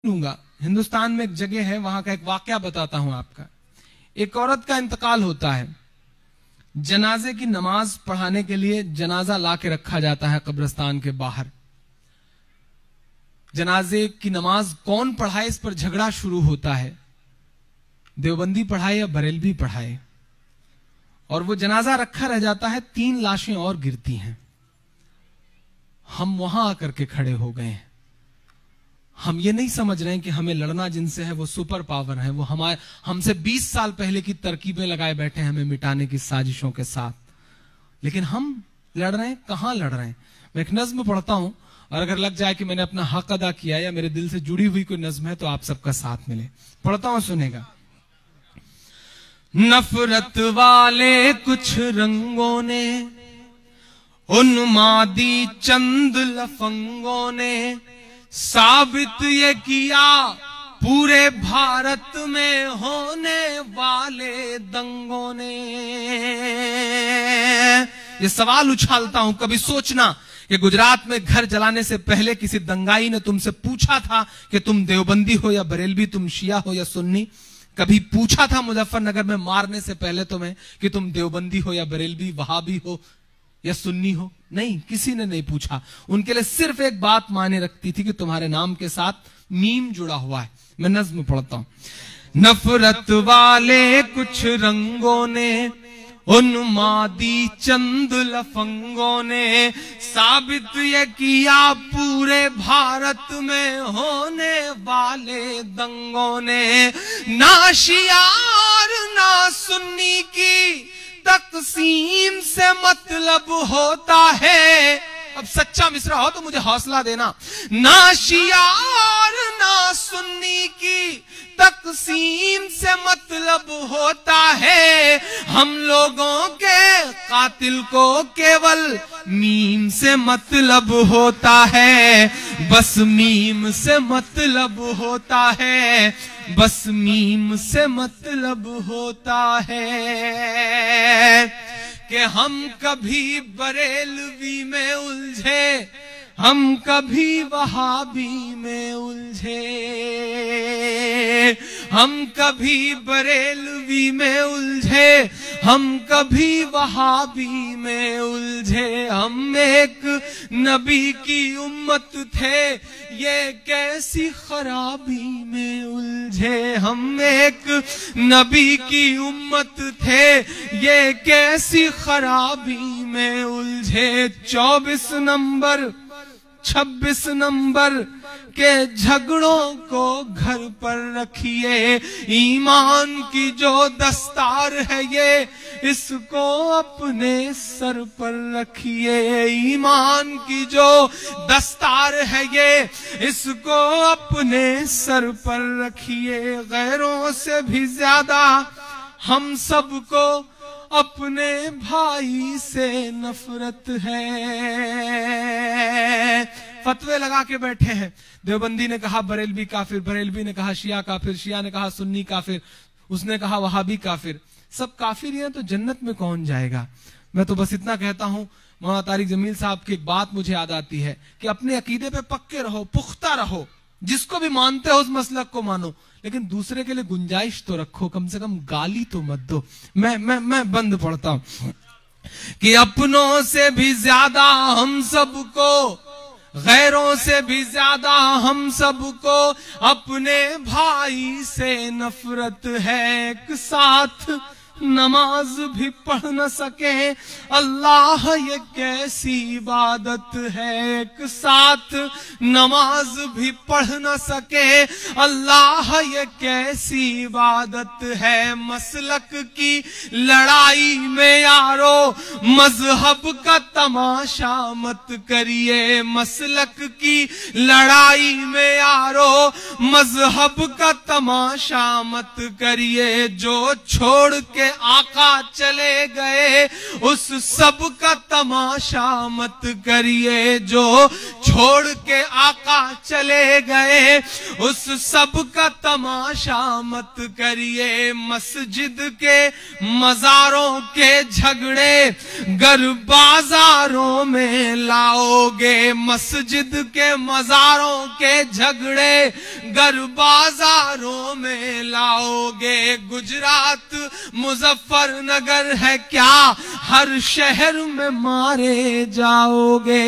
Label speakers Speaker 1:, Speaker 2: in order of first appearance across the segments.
Speaker 1: लूंगा। हिंदुस्तान में एक जगह है, वहां का एक वाकया बताता हूं आपका। एक औरत का इंतकाल होता है, जनाजे की नमाज पढ़ाने के लिए जनाजा ला के रखा जाता है कब्रिस्तान के बाहर। जनाजे की नमाज कौन पढ़ाए, इस पर झगड़ा शुरू होता है, देवबंदी पढ़ाए या बरेलवी पढ़ाए। और वो जनाजा रखा रह जाता है, 3 लाशें और गिरती हैं। हम वहां आकर के खड़े हो गए हैं। हम ये नहीं समझ रहे हैं कि हमें लड़ना जिनसे है वो सुपर पावर है, वो हमसे 20 साल पहले की तरकीबें लगाए बैठे हैं हमें मिटाने की साजिशों के साथ। लेकिन हम लड़ रहे हैं, कहां लड़ रहे हैं। मैं एक नज्म पढ़ता हूं, और अगर लग जाए कि मैंने अपना हक अदा किया या मेरे दिल से जुड़ी हुई कोई नज्म है तो आप सबका साथ मिले। पढ़ता हूं, सुनेगा। नफरत वाले कुछ रंगों ने, उन्मादी चंद लफंगों ने साबित ये किया पूरे भारत में होने वाले दंगों ने। ये सवाल उछालता हूं, कभी सोचना कि गुजरात में घर जलाने से पहले किसी दंगाई ने तुमसे पूछा था कि तुम देवबंदी हो या बरेलवी, तुम शिया हो या सुन्नी? कभी पूछा था मुजफ्फरनगर में मारने से पहले तुम्हें कि तुम देवबंदी हो या बरेलवी, वहाबी हो या सुन्नी हो? नहीं, किसी ने नहीं पूछा। उनके लिए सिर्फ एक बात मायने रखती थी कि तुम्हारे नाम के साथ मीम जुड़ा हुआ है। मैं नज्म पढ़ता हूं। नफरत वाले कुछ रंगों ने, उन्मादी चंद लफंगों ने साबित ये किया पूरे भारत में होने वाले दंगों ने। ना शिया और ना सुन्नी की तकसीम से मतलब होता है। अब सच्चा मिसरा हो तो मुझे हौसला देना। ना शिया और ना सुन्नी की तकसीम से मतलब होता है। हम लोगों के कातिल को केवल मीम से मतलब होता है। बस मीम से मतलब होता है, बस मीम से मतलब होता है। कि हम कभी बरेलवी में उलझे, हम कभी वहाबी में उलझे, हम कभी बरेलवी में उलझे, हम कभी वहाबी में उलझे। हम एक नबी की उम्मत थे, ये कैसी खराबी में उलझे। हम एक नबी की उम्मत थे, ये कैसी खराबी में उलझे। 24 नंबर 26 नंबर के झगड़ों को घर पर रखिए। ईमान की जो दस्तार है ये, इसको अपने सर पर रखिए। ईमान की जो दस्तार है ये, इसको अपने सर पर रखिए। गैरों से भी ज्यादा हम सबको अपने भाई से नफरत है। फतवे लगा के बैठे हैं। देवबंदी ने कहा बरेलवी काफिर, बरेलवी ने कहा शिया काफिर, शिया ने कहा सुन्नी काफिर, उसने कहा वहाबी काफिर। सब काफिर हैं तो जन्नत में कौन जाएगा। मैं तो बस इतना कहता हूं, मौलाना तारिक जमील साहब की एक बात मुझे याद आती है कि अपने अकीदे पे पक्के रहो, पुख्ता रहो। जिसको भी मानते हो उस मसलक को मानो, लेकिन दूसरे के लिए गुंजाइश तो रखो, कम से कम गाली तो मत दो। मैं बंद पढ़ता हूं कि अपनों से भी ज्यादा हम सबको, गैरों से भी ज्यादा हम सबको अपने भाई से नफरत है। एक साथ नमाज भी पढ़ न सके, अल्लाह ये कैसी इबादत है। एक साथ नमाज भी पढ़ न सके, अल्लाह ये कैसी इबादत है। मसलक की लड़ाई में यारो मजहब का तमाशा मत करिए। मसलक की लड़ाई में यारो मजहब का तमाशा मत करिए। जो छोड़ के आका चले गए उस सब का तमाशा मत करिए। जो छोड़ के आका चले गए उस सब का तमाशा मत करिए। मस्जिद के मजारों के झगड़े गर बाजारों में लाओगे, मस्जिद के मजारों के झगड़े गर बाजारों में लाओगे, गुजरात मुजफ्फरनगर है क्या, हर शहर में मारे जाओगे।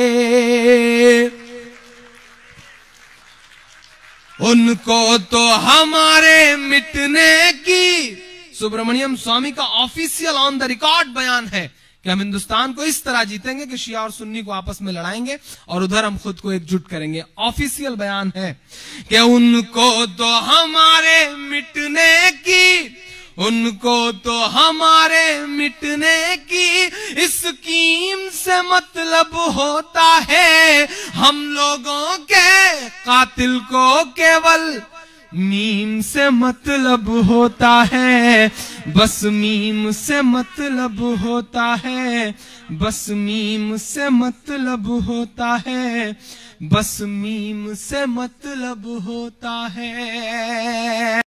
Speaker 1: उनको तो हमारे मिटने की, सुब्रमण्यम स्वामी का ऑफिशियल ऑन द रिकॉर्ड बयान है कि हम हिंदुस्तान को इस तरह जीतेंगे कि शिया और सुन्नी को आपस में लड़ाएंगे और उधर हम खुद को एकजुट करेंगे। ऑफिशियल बयान है कि उनको तो हमारे मिटने की, उनको तो हमारे मिटने की स्कीम से मतलब होता है, हम लोगों के कातिल को केवल मीम से मतलब होता है, बस मीम से मतलब होता है, बस मीम से मतलब होता है, बस मीम से मतलब होता है।